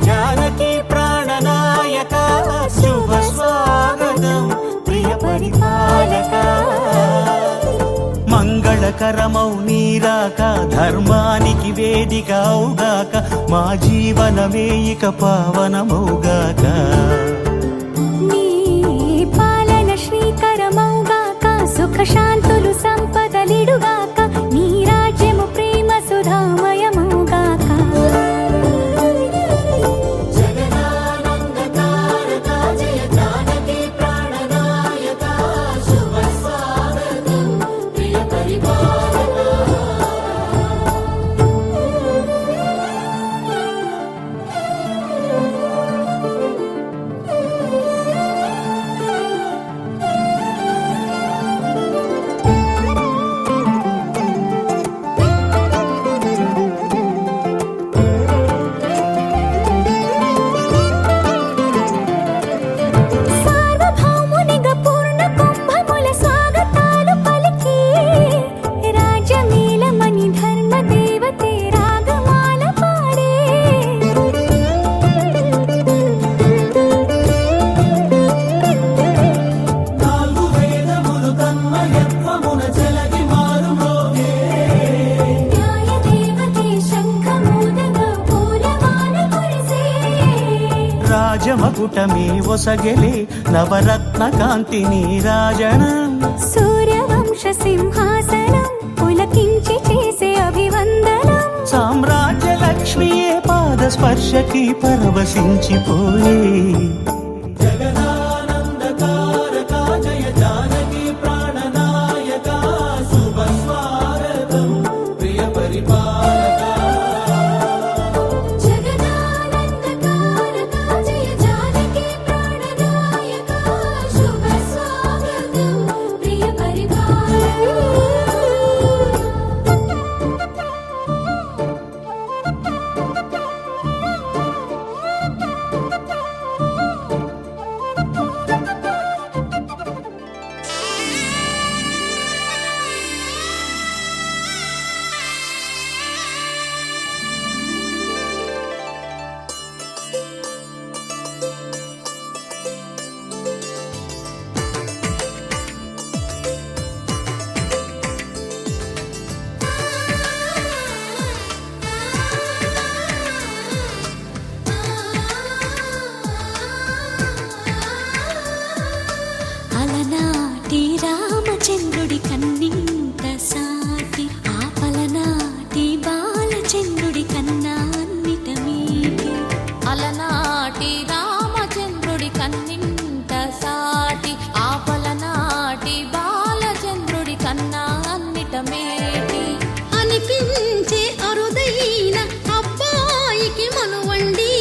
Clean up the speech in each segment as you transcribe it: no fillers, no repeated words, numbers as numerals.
జానకి ప్రాణనాయక శుభ స్వాగతం ప్రియ పరిపాలక మంగళకరమౌ నీరాక ధర్మానికి వేదిక అవుగాక మా జీవనమే ఇక పావనమౌగాక నీ పాలన శ్రీకరమౌగాక సుఖ శాంతులు సంపదలిడుగాక నీ రాజ్యము ప్రేమ సుధామయమౌగాక రాజమకుటమే ఒసగెలే నవరత్న కాంతి నీరాజనం సూర్యవంశ సింహాసనం పులకించి చేసే అభివందనం సామ్రాజ్య లక్ష్మియే పాద స్పర్శకి పరవశించిపోయే రామచంద్రుడి కన్నింత సాటి ఆపలనాటి బాలచంద్రుడి కన్నా అన్నిట మీటి అలనాటి రామచంద్రుడి కన్నింత సాటి ఆపలనాటి బాలచంద్రుడి కన్నా అన్నిట మేటి అనిపించే అరుదైన అబ్బాయికి మనువండి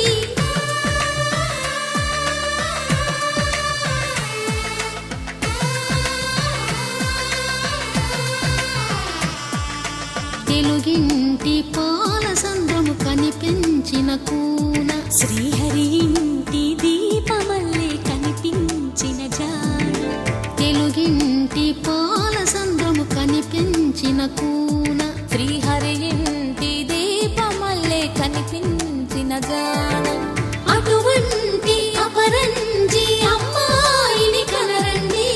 తెలుగింటి పాల సంద్రము కనిపించిన కూన శ్రీహరి ఇంటి దీపమల్లే కనిపించిన జాన తెలుగింటి పాల సంద్రము కనిపించిన కూన శ్రీహరి ఇంటి దీపమల్లే కనిపించిన జాన అటువంటి అపరంజి అమ్మాయిని కనరండి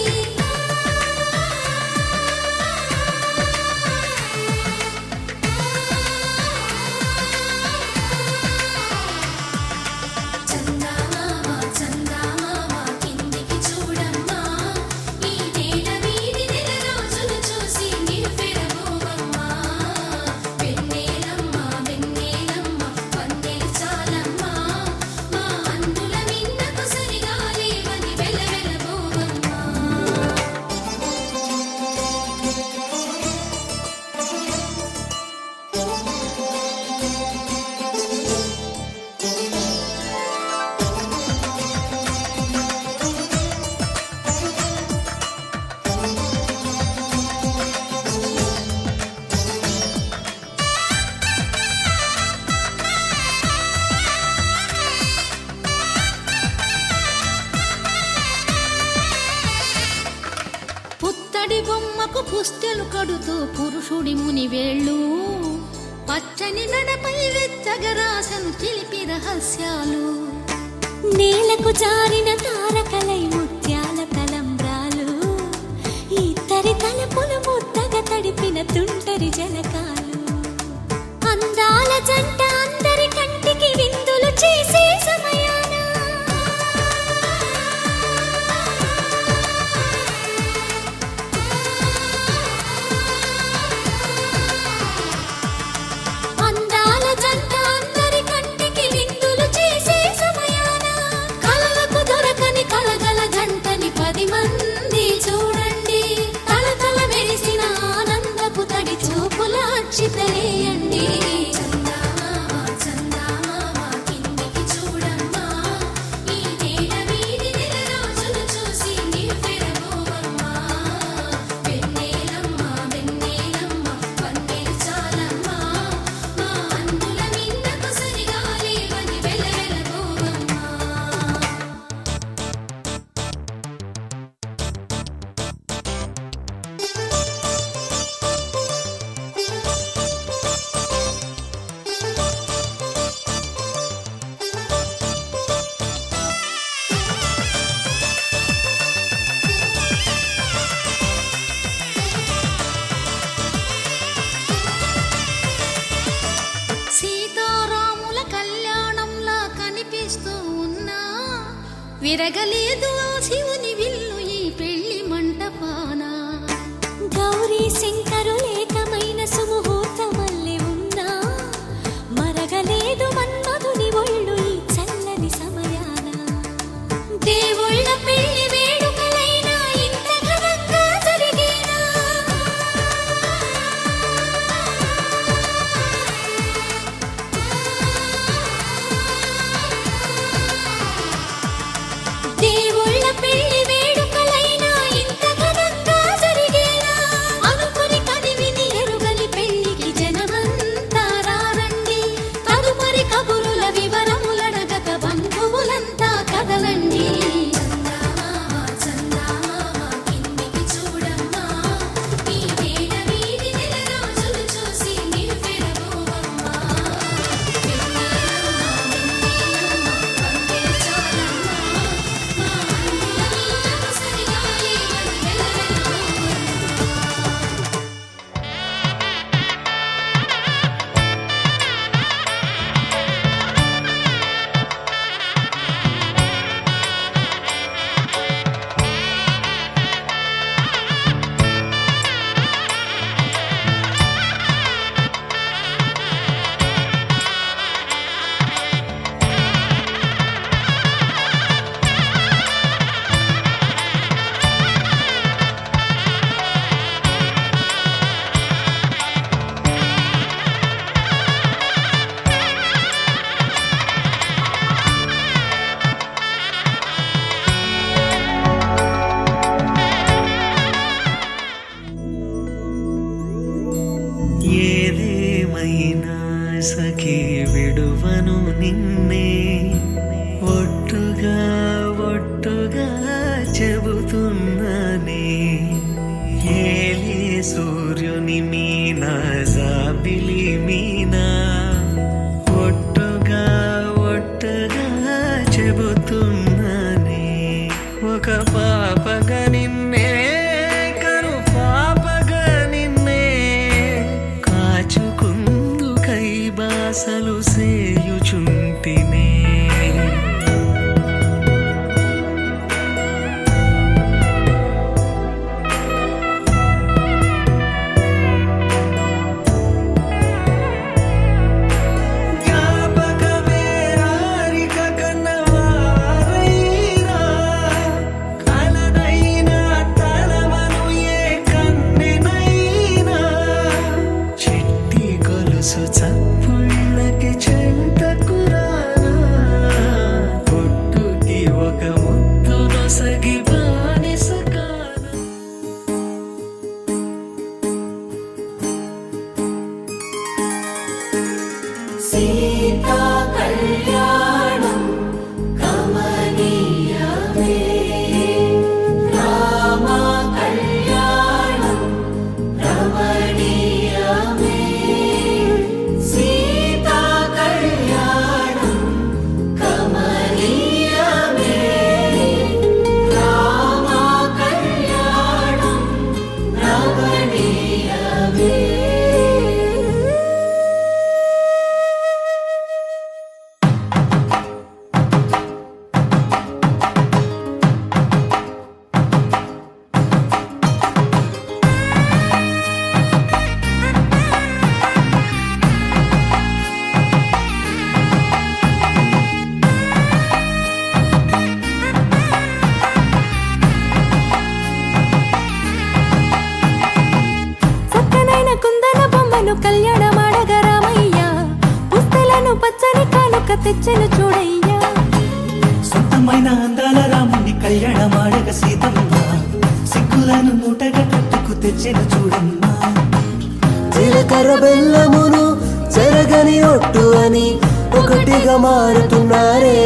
పుస్తెలు కడుతూ పురుషుడి ముని వేళ్ళు పచ్చని నడపై నిలివెచ్చగరాశను చిలిపి రహస్యాలు. నేలకు జారిన తారకలై ముత్యాల తలంబ్రాలు, ఇద్దరి తలపులు ముద్దగా తడిపిన తుంటరి జలకాలు. అందాల జంట అందరి కంటికి విందులు చేసే సమయాన అందాల జంట అందరి కంటికి విందులు చేసే సమయాన కలలకు దొరకని కలగల జంటని 10 మంది చూడండి. తలతల మెరిసిన ఆనందపు తడి చూపుల అక్షితలేయండి. సీతారాముల కళ్యాణంలా కనిపిస్తూ ఉన్నా విరగలేదు ఆ శివుని విల్లు ఈ పెళ్లి మంటపాన. గౌరీ శంకరు ఏకమైన సుముహూర్తమల్లె ఉన్నా మరగలేదు మన్మధుని ఒళ్ళు ఈ చల్లని సమయాన. దేవుళ్ళ పెళ్లి వేడుకలైనా ఇంత ఘనంగా జరిగేనా? దేవుళ్ళ పెళ్లి వేడుకలైనా ఇంత ఘనంగా జరిగేనా? అనుకుని కదివిని ఎరుగని పెళ్లికి జనమంతా రారండి. తదుపరి కబురుల వివరములడగక బంధువులంతా కదలండి. ఏదేమైనా సఖీ విడువను నిన్నే, ఒట్టుగా ఒట్టుగా చెబుతున్నానే. ఏలే సూర్యుని మీనా జాబిలి మీనా, ఒట్టుగా ఒట్టుగా చెబుతున్నానే. ఒక పాపగా నిన్నే కను పాపగా నిన్నే కాచుకుందు కైబాసలు సేయుచుంటినే. చప్పుళ్ళకి చెంతకు రానా, పొట్టుకి ఒక ముద్దు నొసగి బానిస కానా. సీతా కళ్యాణం కమనీయమే, రామ కళ్యాణం రమణీయమే. సీతా తెచ్చను చూడయ్యా. సొంతమైన అందాల రాముని కళ్యాణమాడగ సీతమ్మ సిగ్గులను మూటగా కట్టుకు తెచ్చెను చూడమ్మా. జీలకర్ర బెల్లమును చెరగని ఒట్టు అని ఒకటిగా మారుతున్నారే.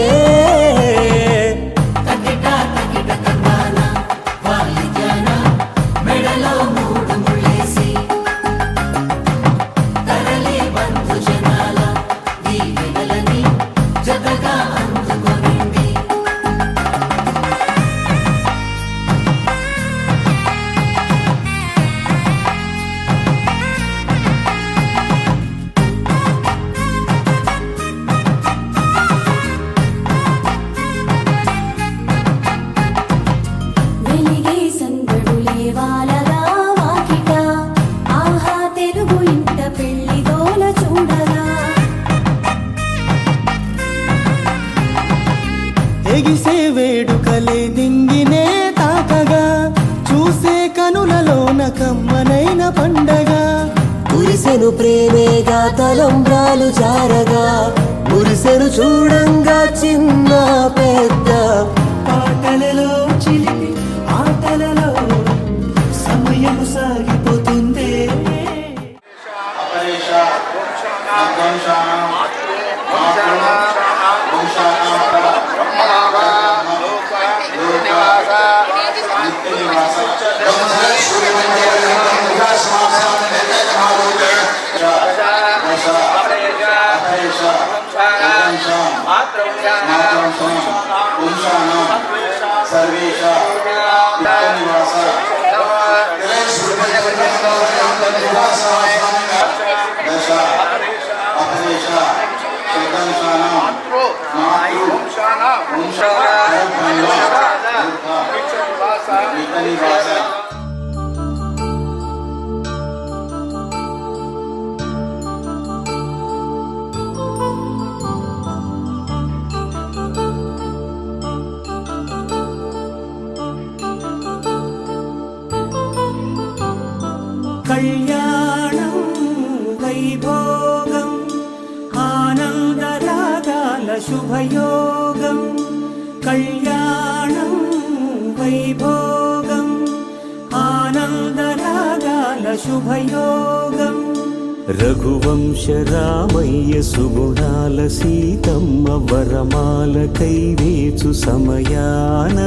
తకిట తకిట తందాన వాయిద్యాన మెడలో మూడు ముళ్ళేసి తరలి బంధు జనాల దీవెనలని జతగా అందుకొనింది. వెలిగే సందడులే వాలగా వాకిట, ఆహా తెలుగు ఇంట పెళ్లి దోల చూడగా. ఎగిసే వేడుకలే దింగినే తాకగా చూసే కనులలోన కమ్మనైన పండగ. కురిసెను ప్రేమేగా తలంబ్రాలు జారగా మురిసెను చూడంగా చిన్న పెద్ద. పాటలలో చిలిపి ఆటలలో సమయము సాగిపోతుందే. కళ్యాణం వైభోగం ఆనందరాగాల శుభయోగం. కళ్యాణం వైభోగం ఆనందరాగాల శుభయోగం. రఘువంశ రామయ్య సుగుణాల సీతమ్మ వరమాల కైవేచు సమయాన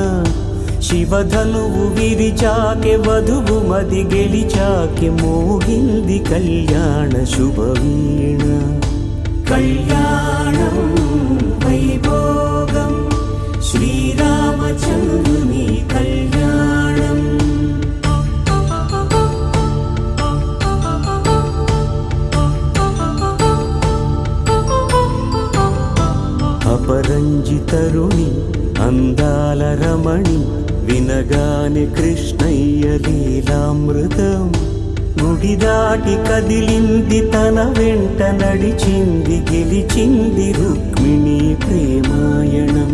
శివధనువు విరిచాకె వధువు మది గెలిచాకె మోగింది కళ్యాణ శుభవీణ. కళ్యాణం వైభోగం శ్రీరామచంద్రుని కళ్యాణం. అపరంజి తరుణి అందాల రమణి వినగానే కృష్ణయ్య లీలామృతం. గుడి దాటి కదిలింది తన వెంట నడిచింది గెలిచింది రుక్మిణి ప్రేమాయణం.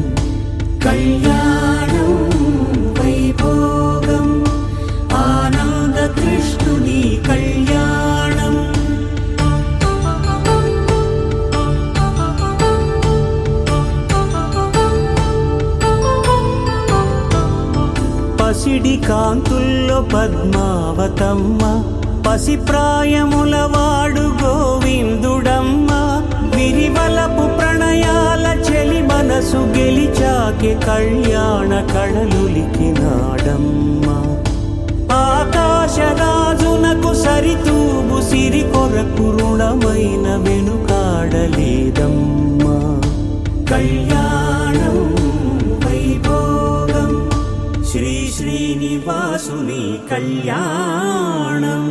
కళ్యాణం వైభోగం ఆనంద కృష్ణుని కళ్యాణం. పసిడి కాంతుల్లో పద్మావతమ్మ పసిప్రాయముల వాడు గోవిందుడమ్మ. విరివలపు ప్రణయాల చెలి మనసు గెలిచాకె కళ్యాణ కళలులికినాడమ్మ. ఆకాశరాజునకు సరితూగు సిరి కొరకు రుణమైన వెనుకాడలేదమ్మా. కళ్యాణం వైభోగం శ్రీ శ్రీనివాసుని కళ్యాణం.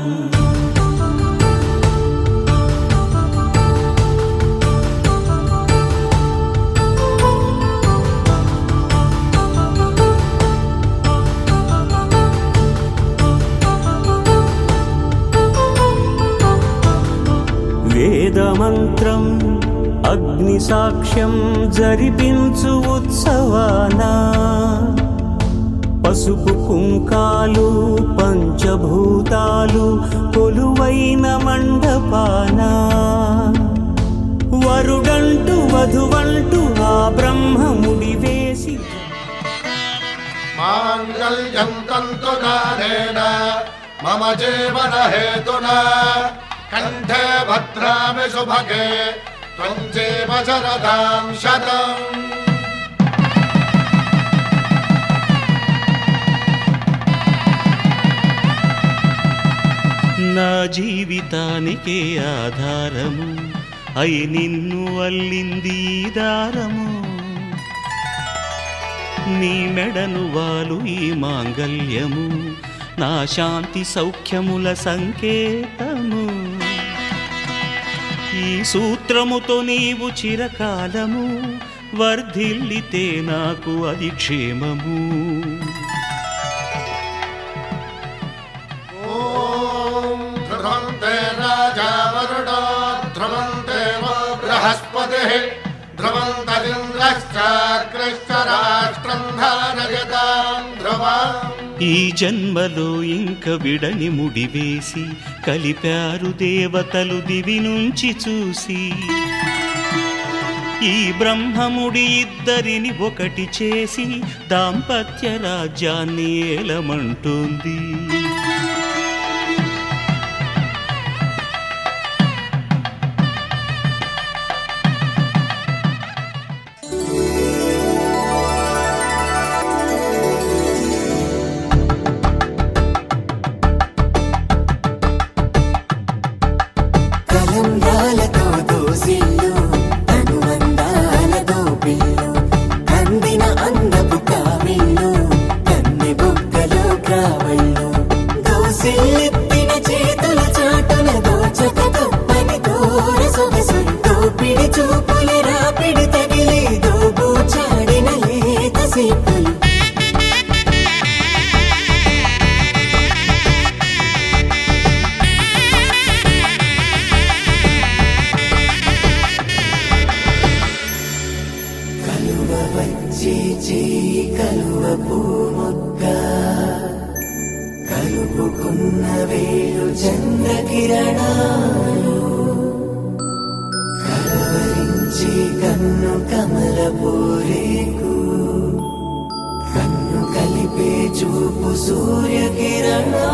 వేదమంత్రం అగ్ని సాక్ష్యం జరిపించు ఉత్సవానా. పసుపు కుంకాలు పంచభూతాలు కొలువైన మండపాన. వరుడంటూ వధువంట మాంగళ్యం తంతుదానేన మమ జీవన హేతునా కంఠే భద్రామి శుభగే త్వం జీవ శరదాం శతం. నా జీవితానికే ఆధారము అయి నిన్ను అల్లింది ఈ దారము. నీ మెడను వాలు ఈ మాంగల్యము నా శాంతి సౌఖ్యముల సంకేతము. ఈ సూత్రముతో నీవు చిరకాలము వర్ధిల్లితే నాకు అది క్షేమము. ధ్రువంతే రాజా వరుడో ధ్రువంతే బృహస్పతిః ధ్రువంతరింద్రశ్చాగ్రశ్చ రాష్ట్రం ధారయతాం ధ్రువం. ఈ జన్మలో ఇంక విడని ముడివేసి కలిపారు దేవతలు దివి నుంచి చూసి. ఈ బ్రహ్మముడి ఇద్దరిని ఒకటి చేసి దాంపత్య రాజ్యాన్ని ఏలమంటుంది. కలంబ్రాలతో దోసిల్లు అనువందాలతో పిల్లు అందిన అందపు కావిళ్ళు కన్నె బుగ్గలో క్రావళ్ళు దోసిల్లెత్తిన చేతుల చాటున దోచక తప్పని దూర సొగసులు దోపిడి చూపుల రాపిడి తగిలి దోబూచాడిన లేత సీపులు. కలువ వచ్చే చేయి కలువ పూమొక్క కలుపుకున్న వేలు చంద్రకిరణాలు కలవరించే కన్ను కమల పూరేకు కన్ను కలిపే చూపు సూర్యకిరణాలు.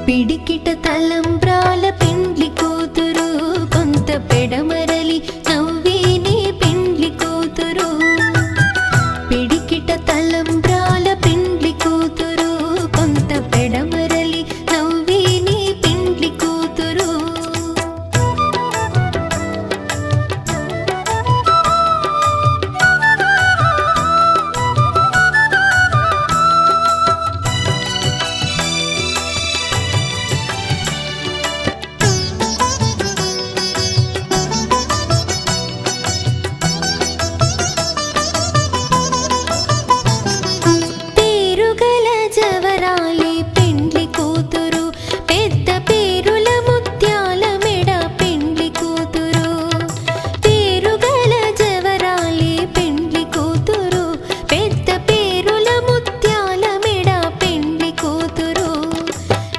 పిడికిట తలంబ్రాల పెండ్లి కూతురు కొంత పెడమరలి నవ్వేనే పెండ్లి కూతురు. పిడికిట తలంబ్రాల పెండ్లి కూతురు కొంత పెడమరలి నవ్వేనే పెండ్లి కూతురు. పేరుగల జవరాలి పెండ్లి కూతురు పెద్ద పేరుల ముత్యాల మెడ పెండ్లి కూతురు. పేరుగల జవరాలి పెండ్లి కూతురు పెద్ద పేరుల ముత్యాల మెడ పెండ్లి కూతురు.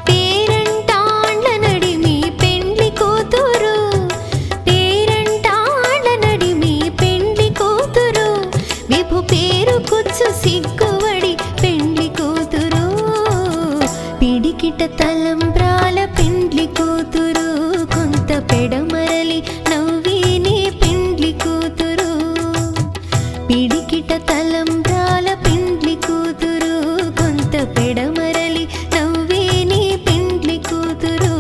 పేరంటాళ్ళ నడిమి పెండ్లి కూతురు పేరంటాళ్ళ నడిమి పెండ్లి కూతురు. విభు పేరు కుచ్చు సిగ్గువడి పెండ్లి కూతురు. పిడికిట తలంబ్రాల పెండ్లి కూతురు కొంత పెడమరలి నవ్వేనే పెండ్లి కూతురు. పిడికిట తలంబ్రాల పెండ్లి కూతురు కొంత పెడమరలి నవ్వేనే పెండ్లి కూతురు.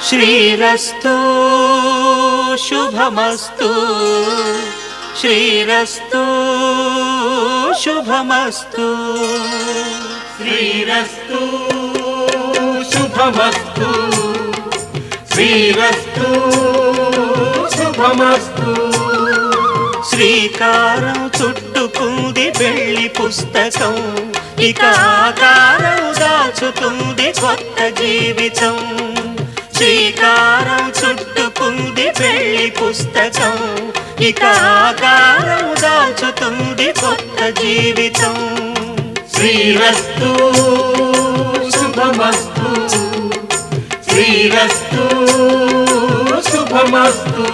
శ్రీరస్తు శుభమస్తు శ్రీరస్తు శుభమస్తు శ్రీరస్తు శుభమస్తు శ్రీరస్తు శుభమస్తు శ్రీకారం చుట్టుకుంది పెళ్లి పుస్తకం ఇక ఆకారం దాచుతుంది కొత్త జీవితం శ్రీకారం చుట్టుకుంది పెళ్లి పుస్తకం ఇక ఆకారం దాచుతుంది కొత్త జీవితం శ్రీరస్తు శుభమస్తు శ్రీరస్తు శుభమస్తు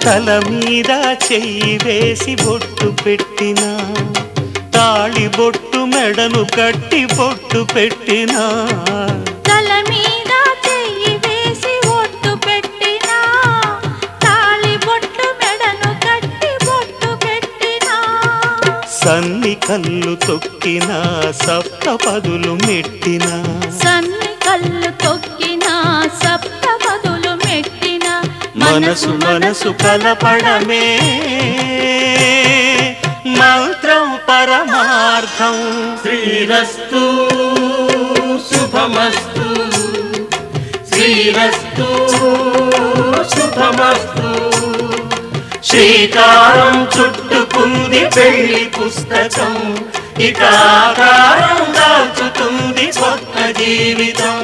తల మీద చెయ్యి వేసి బొట్టు పెట్టినా తాళి బొట్టు మెడను కట్టి బొట్టు పెట్టినా తల మీద చెయ్యి వేసి బొట్టు పెట్టినా తాళి బొట్టు మెడను కట్టి బొట్టు పెట్టినా సన్ని కళ్ళు తొక్కినా సప్త పదులు మెట్టినా సన్ని కళ్ళు తొక్కినా సప్త పదులు మెట్టినా మనసు మనసు కలపడమే మంత్రం పరమార్థం శ్రీరస్తు శుభమస్తు శ్రీరస్తు శుభమస్తు శ్రీకారం చుట్టుకుంది పెళ్లి పుస్తకం ఇక ఆకారం దాచుతుంది కొత్త జీవితం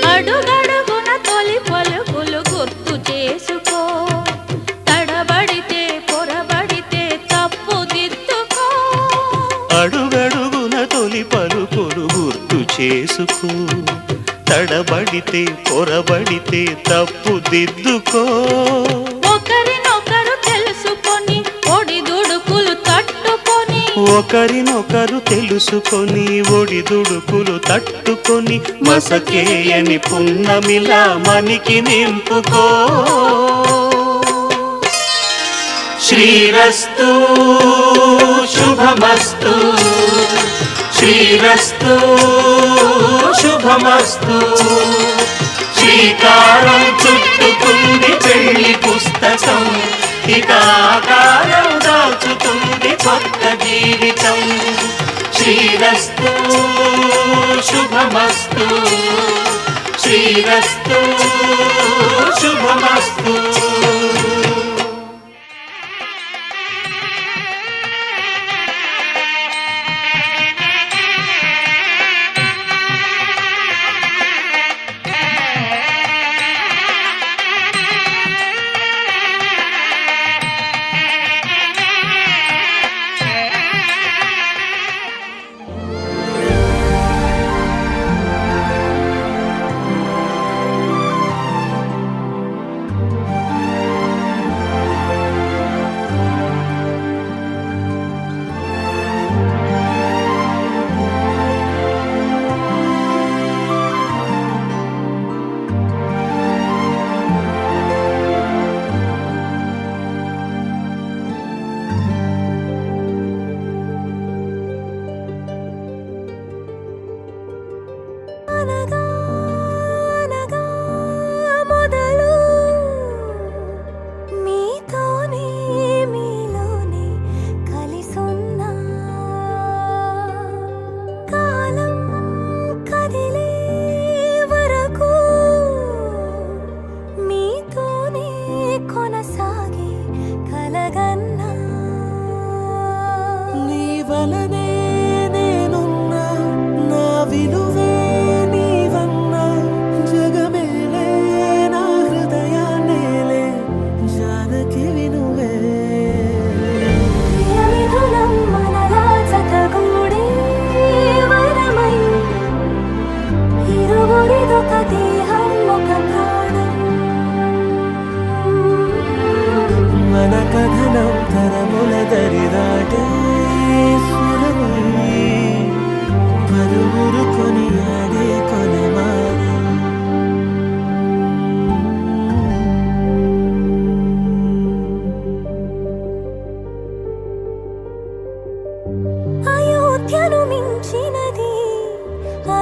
అడుగడుగున తొలి పలుకులు గుర్తు చేసుకో తడబడితే పొరబడితే తప్పు దిద్దుకో అడుగడుగున తొలి పలుకులు గుర్తు చేసుకో తడబడితే పొరబడితే తప్పు దిద్దుకో ఒకరినొకరు తెలుసుకొని ఒడిదుడుకులు తట్టుకొని ఒకరినొకరు తెలుసుకొని ఒడిదుడుకులు తట్టుకొని మసకేయని పున్నమిలా మనికి నింపుకో శ్రీరస్తు శుభమస్తు శ్రీరస్తు శుభమస్తు శ్రీకారం చుట్టుకుంది పెళ్లి పుస్తకం ఇక ఆకారం దాచుతుంది కొత్త జీవితం శ్రీరస్తు శుభమస్తు శ్రీరస్తు శుభమస్తు కొన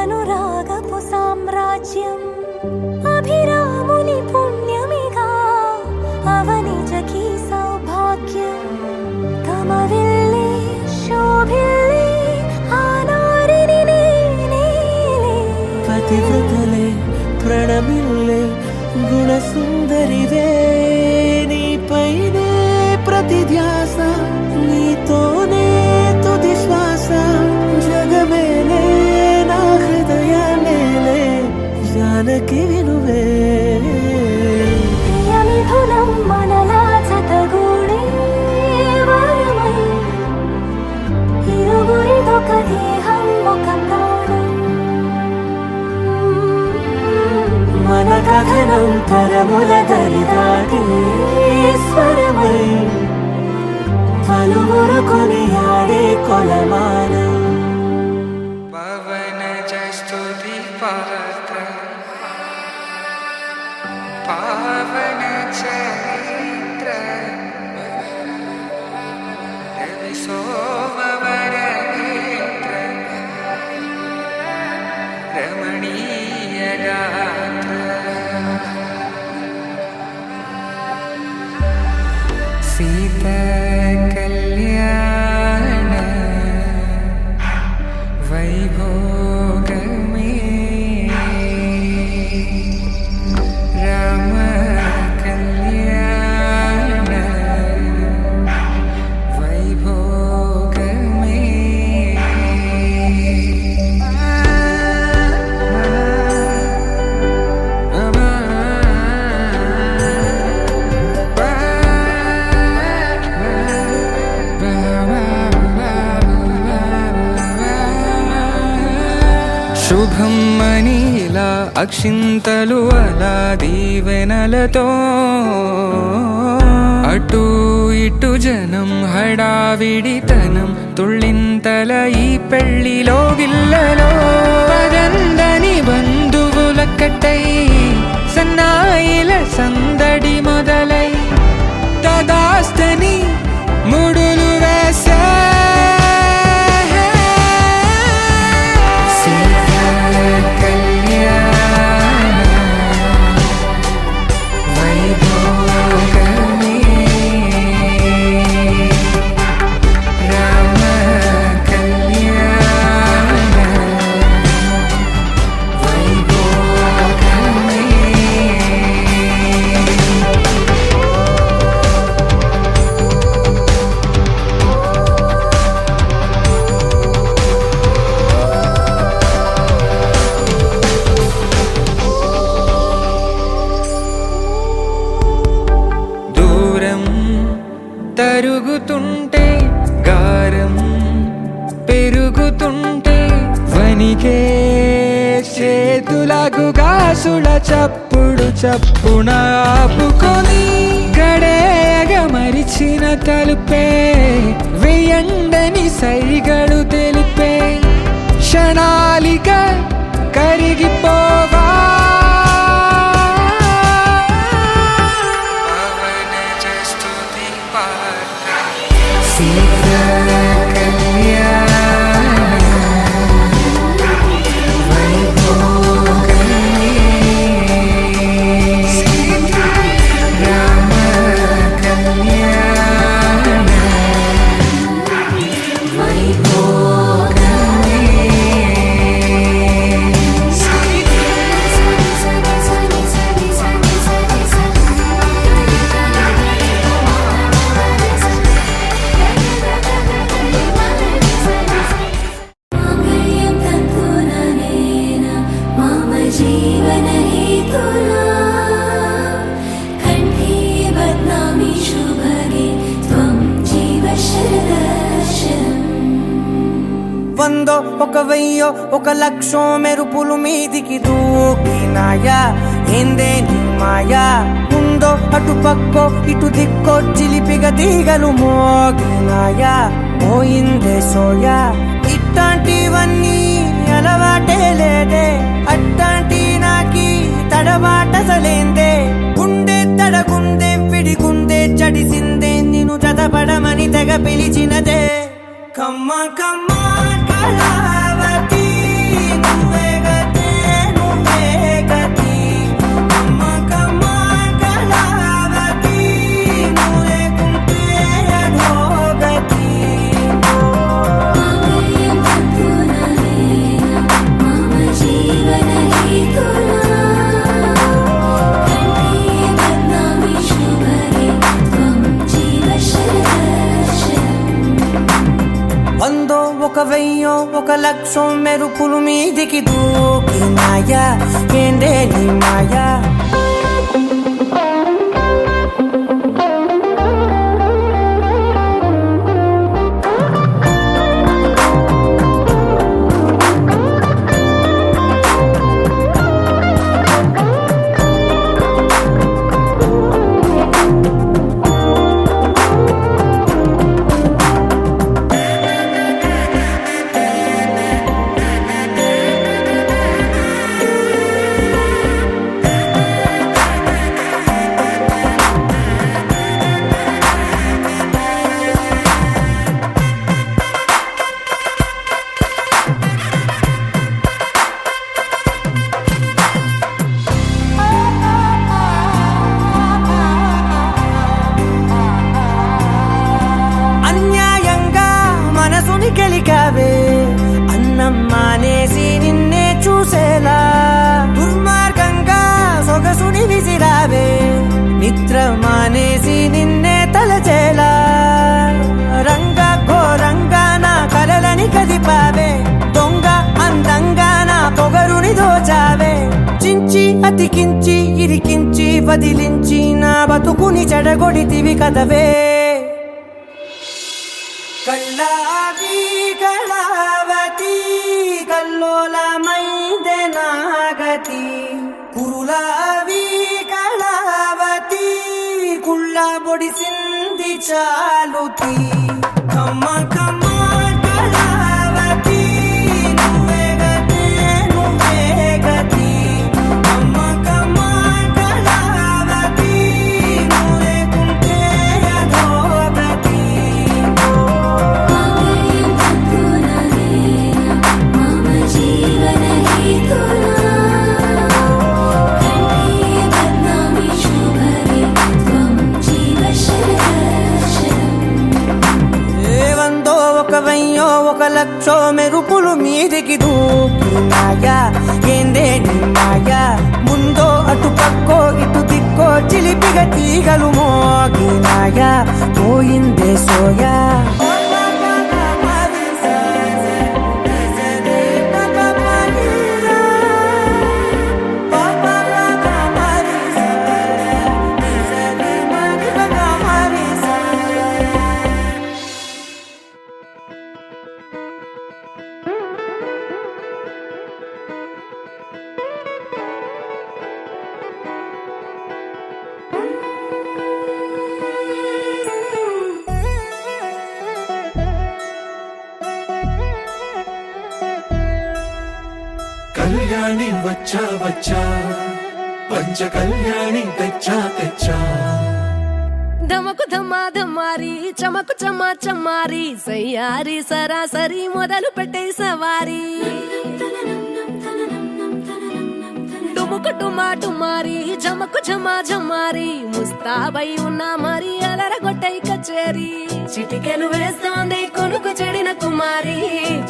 అనురాగపు సామ్రాజ్యం అభిరాముని పుణ్యమిగా అవనిజకి సౌభాగ్యం తమవిల్లే శోభిల్లే ఆనారిని నేనే పతివ్రతలే ప్రణమిల్లే గుణసుందరివే నీపైనే ప్రతి ధ్యాస నీతోనే తుది శ్వాస జగమేలే నా హృదయాలేలే జానకి వినువే ప్రియమిథునం మనలా జతగూడే వరమై ఇరువురిదొక దేహం ఒక ప్రాణం మన కథనం తరముల దరిదాటి స్వరమై పలువురు కొనియాడే కొలమానం పవనజ స్తుతి పాత్ర పావన చరిత్ర రవి సోమవర నేత్ర రమణీయ గాత్ర సీత కళ్యాణ వైభోగమే రామ కళ్యాణ వైభోగమే శుభం మనీలా అక్షింతలు అలా దీవెనలతో అటు ఇటు జనం హడావిడితనం తుళ్ళింతల ఈ పెళ్లిలో గిల్లలో పదందని బంధువుల కట్టై సన్నాయిల సందడి మొదలై తదాస్తని ముడులు వేసే తరుగుతుంటే గారం పెరుగుతుంటే వనికే చేతులకు గాసుల చప్పుడు చప్పున ఆపుకొని గడేగ మరిచిన తలుపే వెయ్యండని సైగడు తెలిపే క్షణాలిక కరిగిపోవా వందో ఒక వెయ్యో ఒక లక్షో మెరుపులు మీదికి దూకినాయా ఏందే నీ మాయా ఉందో అటు పక్కో ఇటు దిక్కో చిలిపిగ తీగలు మోగినాయా పోయిందే సోయా ఇట్లాంటివన్నీ అలవాటే లేదే అట్లాంటి నాకి తడబాటసలేందే గుండె తడగుందే విడిగుందే చడిసిందే నిన్ను చదపడమని తెగ పిలిచినదే కమ్మ కమ్మ కళావతి నువ్వే లక్ష్యం మెరుపులు మీదికి దూకినాయా ఏందే నీ మాయా అన్యాయంగా మనసుని గెలికావే అన్నం మానేసి నిన్నే చూసేలా దుర్మార్గంగా సొగసుని విసిరావే నిద్ర మానేసి నిన్నే తలచేలా రంగా ఘోరంగా నా కలలని కదిపావే దొంగ అందంగా నా పొగరుని దోచావే చించి అతికించి ఇరికించి వదిలించి నా బతుకుని చెడగొడితివి కదవే కళ్ళావి కళావతి కల్లోలమైందే నాగతి కురులావి కళావతి కుళ్ళ బొడిసింది చాలుతి కమ్మ కమ్మ కళావతి నువ్వే గతి నువ్వే గతి కమ్మ కమ్మ కళావతి నువ్వే కుంటే అధోగతి మమ జీవన హేతునా కంఠే బద్నామి శుభగే త్వం జీవ శరణం ఏవందో ఒక వెయ్యో ఒక లక్షో మెరుపులు మీదికి దూకినాయా ఏందే నీ మాయా ముందో అటు పక్కో ఇటు దిక్కో చిలిపిగ తీగలు మోగినాయా పోయిందే సోయా కళ్యాణి వచ్చా వచ్చా పంచ కళ్యాణి తెచ్చా తెచ్చా ధమకు ధమా ధమారి చమకు చమా చమారి సయ్యారి సరాసరి మొదలు పెట్టే సవారి టుముకు టుమా టుమారి జమకు ఝమా ఝమారి ముస్తాబై ఉన్నా మరి అలరగొట్టై కచేరి చిటికెను వేస్తోంది కొనుకు చెడిన కుమారి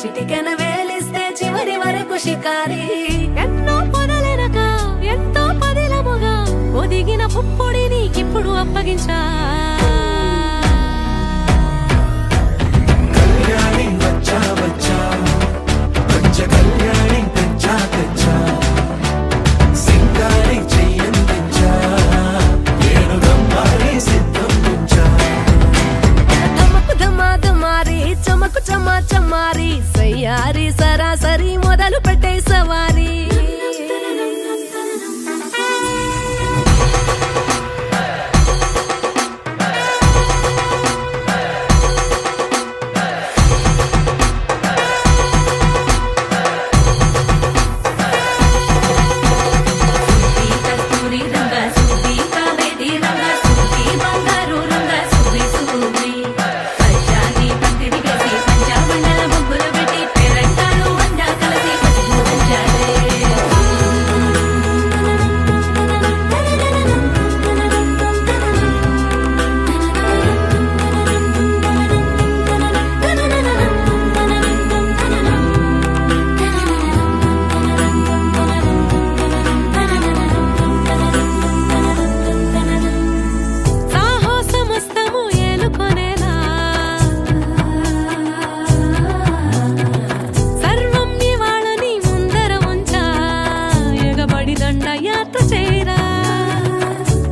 చిటికెన వేలిస్తే చివరి వరకు షికారి ఎన్నో పొదలెనక ఎంతో పదిలముగా ఒదిగిన పుప్పొడి నీకిప్పుడు అప్పగించా కళ్యాణి వచ్చా వచ్చా పంచ కళ్యాణి తెచ్చా తెచ్చా సింగారి చెయ్యందించా ఏడు గమ్మారి సిద్ధందించా ధమకు ధమా ధమారి చమకు చమా చమారి సయ్యారి సరాసరి మొదలు పెట్టే సవారి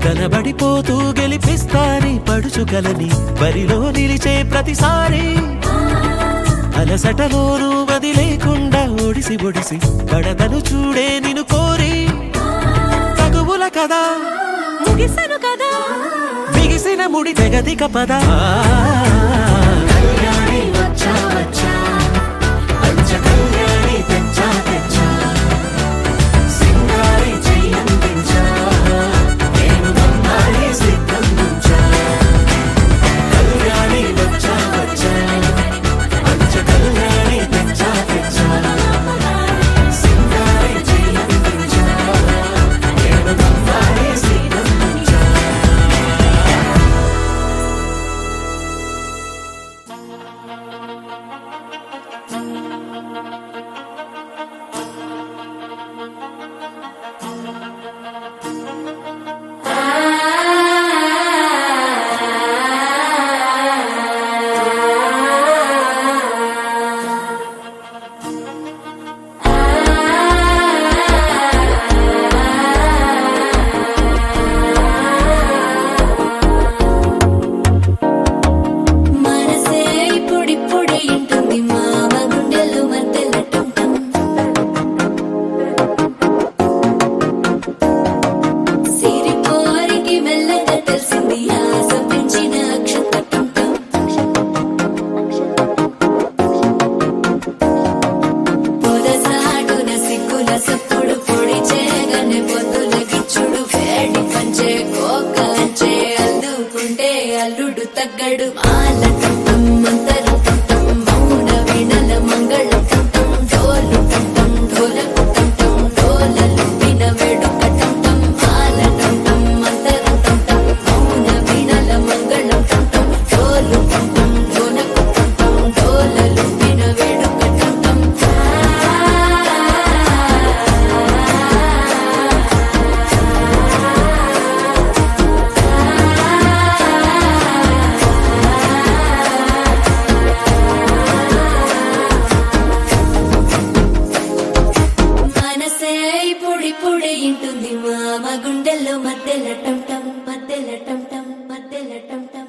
కనబడిపోతూ గెలిపిస్తాని పడుచుకలని బరిలో నిలిచే ప్రతిసారి అలసటలోనూ వదిలేకుండా ఒడిసి ఒడిసి కడతను చూడే నిన్ను కోరి తగువుల కదా ముగిసను కదా బిగిసిన ముడి తెగదిక పద కళ్యాణి వచ్చా వచ్చా పంచ కళ్యాణి తెచ్చా తెచ్చా సింగారి చెయ్యందించా నేను నమ్మాలి సిద్ధం నుంచా కళ్యాణి వచ్చా వచ్చా పంచ కళ్యాణి తెచ్చా తెచ్చా సింగారి చెయ్యందించా నేను నమ్మాలి సిద్ధం నుంచా మనసే ఇప్పుడిప్పుడే ఇంటుంది మామ గుండెలు మధ్యలటం సిరిపోరికి మెల్లగా తెలిసింది ఆశ పెంచిన అక్షతటం పొదసాటున సిగ్గుల సప్పుడు పొడి చేయగానే పొద్దుల గిచ్చుడు వేడి పంచే కోకలంచే అల్లుకుంటే అల్లుడు తగ్గడు మాల టంటం మంతరం టంటం మౌన వీణల మంగళం టంటం డోలు టంటం ఢోలకు టంటం డోలలు విన వేడుక టంటం మాల టంటం మంతరం టంటం మౌన వీణల మంగళం టంటం డోలు టంటం ఢోలకు టంటం డోలలు విన వేడుక టంటం మనసే ఇప్పుడిప్పుడే ఇంటుంది మామ గుండెల్లో మధ్యలటం టం మధ్యలటం టం మధ్యలటం టం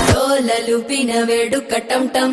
డోలలు పిన వేడుక టం టం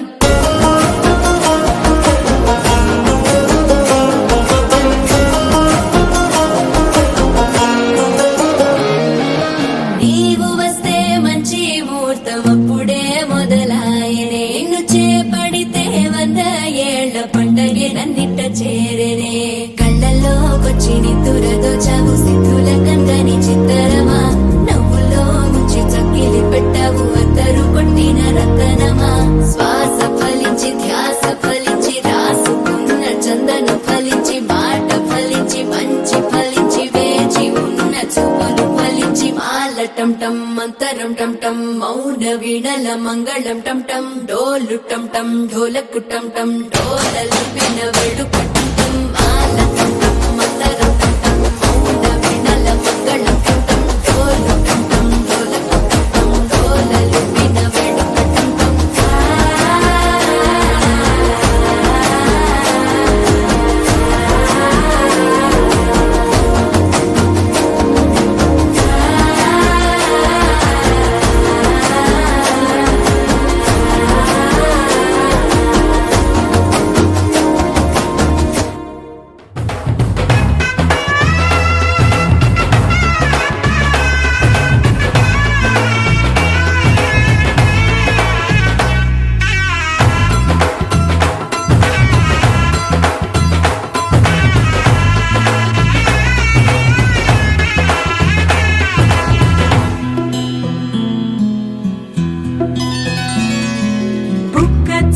నీవు వస్తే మంచి ముహూర్తం అప్పుడే మొదలాయనే నిన్ను చేపడితే 100 ఏళ్ల పండగే నన్నిట్ట చేరేనే కళ్ళల్లోకొచ్చి నిద్దురదో చావు సిద్ధుల కందని చిత్తరమా నవ్వులో ముంచి చక్కిలి పెట్టావు అద్దరు కొట్టిన రతనమా శ్వాస ఫలించి ధ్యాస ఫలించి రాసుకున్న చందన ఫలించి మాట ఫలించి మంచి ఫలించి వేచి ఉన్న చూపులు ఫలించి మాల టం టం మంతరం టం టం మౌన వీణల మంగళం టం టం డోలు టం టం ఢోలకు టం టం డోలలు విన వేడుక టం టం మాల టం టం మంతరం టం టం మౌన వీణల మంగళం టం టం డోలు టం టం ఢోలకు టం టం డోలలు విన వేడుక టం టం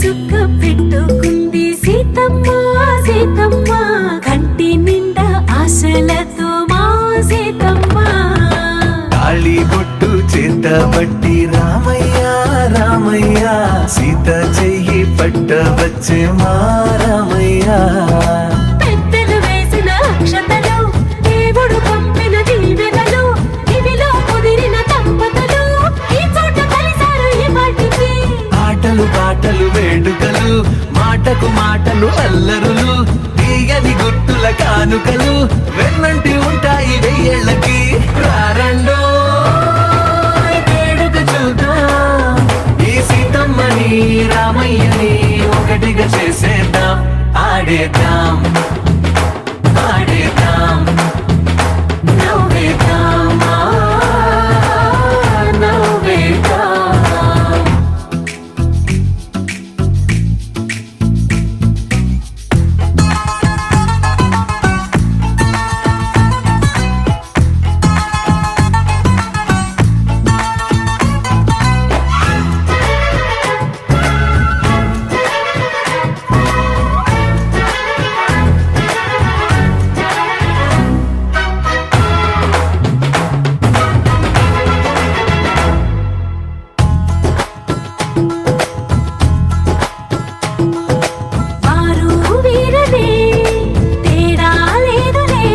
చుక్క పెట్టుకుంది సీతమ్మ సీతమ్మ కంటి నిండా ఆశలతో మా సీతమ్మ తాళి బొట్టు చేత బట్టి రామయ్య రామయ్య సీత చెయ్యి పట్ట వచ్చే మా రామయ్య పెద్దలు వేసిన అక్షతలు దేవుడు పంపిన దీవెనలు ఇవిలో కుదిరిన దంపతులు ఈ చోట కలిసారు ఈ పాటికి ఆటలు పాటలు వేడుకలు మాటకు మాటలు అల్లరులు తీయని గుర్తుల కానుకలు వెన్నంటి ఉంటాయి వెయ్యేళ్ళకి రారండో వేడుక చూద్దాం ఈ సీతమ్మని రామయ్యని ఒకటిగా చేసేద్దాం ఆడేద్దాం ఆడేద్దాం నవ్వేద్దాం నవ్వేద్దాం వారు వీరనే తేడా లేదులే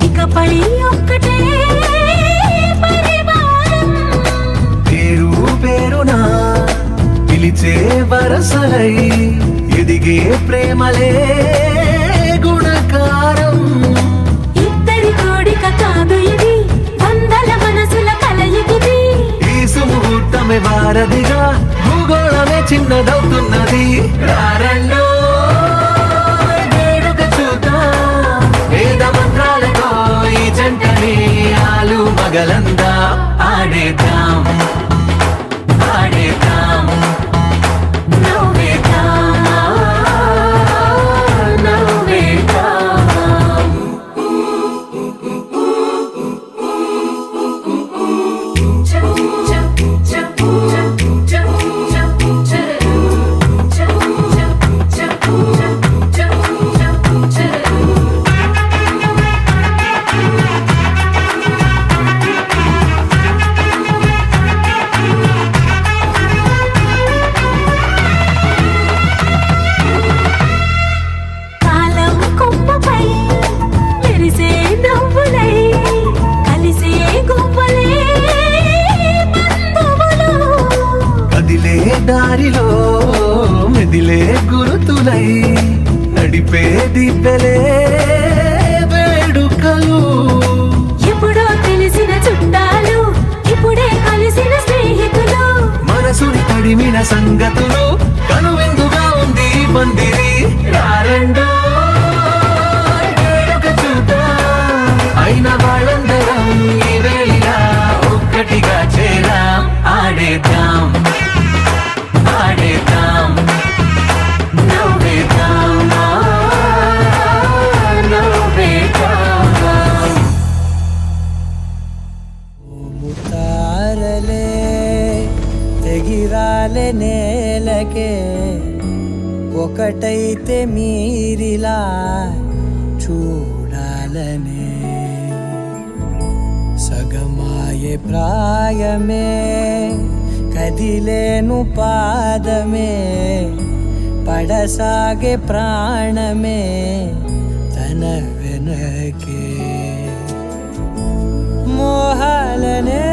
ఇకపై ఒక్కటే పరివారం పేరు పేరునా పిలిచే వరసలై ఎదిగే ప్రేమలే గుణకారం ఇద్దరి కోడిక కాదు ఇది వందల మనసుల కలయికిది ఈ సుముహూర్తమే వారధిగా భూగోళమే చిన్నదవుతున్నది రారండో వేడుక చూద్దాం వేద మంత్రాలతో ఈ జంటని ఆలు మగలందా ఆడేద్దాం ఆడేద్దాం నవ్వేద్దాం నవ్వేద్దాం కాలం కొమ్మపై మెరిసే నవ్వులై కలిసే గువ్వలే బంధువులు కదిలే దారిలో మెదిలే గురుతులై నడిపే దిబ్బెలే వేడుకలు ఎప్పుడో తెలిసిన చుట్టాలు ఇప్పుడే కలిసిన స్నేహితులు మనసుని తడిమిన సంగతులు కనువిందుగా ఉంది ఈ పందిరి రారండో వేడుక చూద్దాం అయిన వాళ్ళందరం ఈ వేళ ఒక్కటిగా చేరాం ఆడేద్దాం ఆడేద్దాం నవ్వేద్దాం నవ్వేద్దాం ముతారలే తెగిరాలే నేలకే ఒకటైతే మీరిలా చూడాలనే సగమాయే ప్రాయమే కదిలేను పాదమే పడసాగే ప్రాణమే తన వెనకే మోహాలనే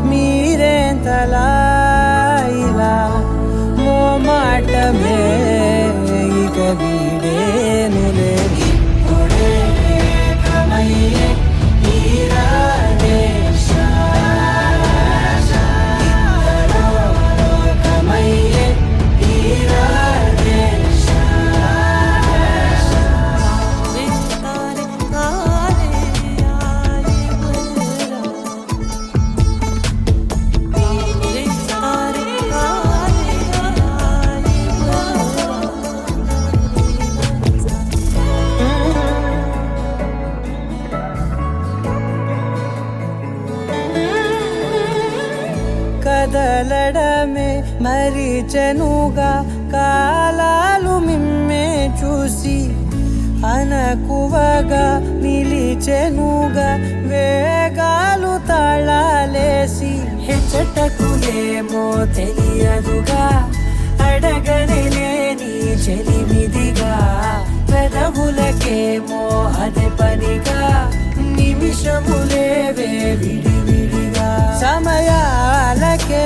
మీరేంతలా ఇలా మోమాటమే ఇక వీడేనులే ఇప్పుడే ఏకమయ్యే ఈరాడే ఇద్దరో లోకమయ్యే ఈరాడే మరిచెనుగా కాలాలు మిమ్మే చూసి అనకువగా నిలిచెనుగా వేగాలు తాళాలేసి హెచ్చటకులేమో తెలియదుగా అడగనే లేని చెలిమిదిగా పెదవులకేమో అదే పనిగా నిమిషములేవే విడివిడిగా సమయాలకే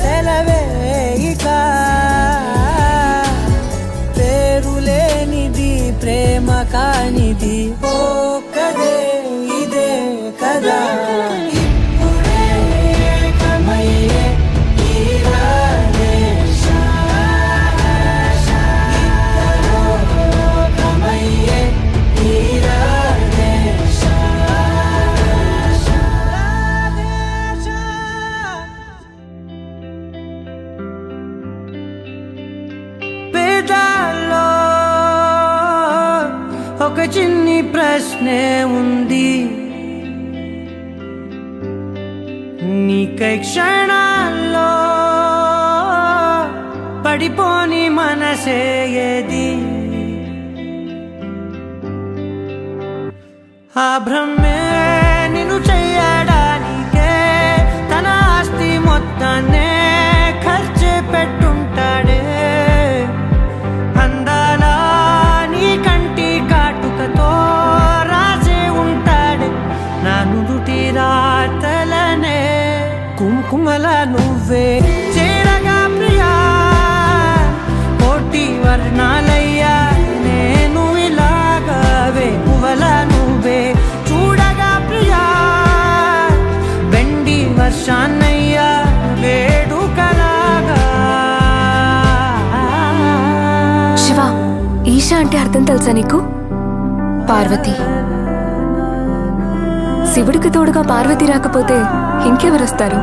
సెలవే ఇక పేరులేనిది ప్రేమ కానిది ఓ కదే ఇదే కదా ఇప్పుడే కమయ్యే ఈరానే కమయ్యే ఈరానే పేదాల్లో ఒక చిన్ని ప్రశ్నే ఉంది నీకై క్షణాల్లో పడిపోని మనసే ఏది ఆ భ్రమే నిన్ను చెయ్యడానికే తన ఆస్తి మొత్తాన్నే ఖర్చు పెట్టుంటాడే అందాల నీ కంటి కాటుకతో రాసే ఉంటాడే నా నుదుటి రాతలనే కుంకుమల నువ్వే చేరగా ప్రియా కోటి వర్ణాలయ్యా నేను ఇలాగా వేకువల నువ్వే చూడగా ప్రియా వెండి వర్షాన్నయ్యా వేడుకలాగా శివ, ఈషా అంటే అర్థం తెలుసా నీకు? పార్వతి. శివుడికి తోడుగా పార్వతి రాకపోతే ఇంకెవరొస్తారు?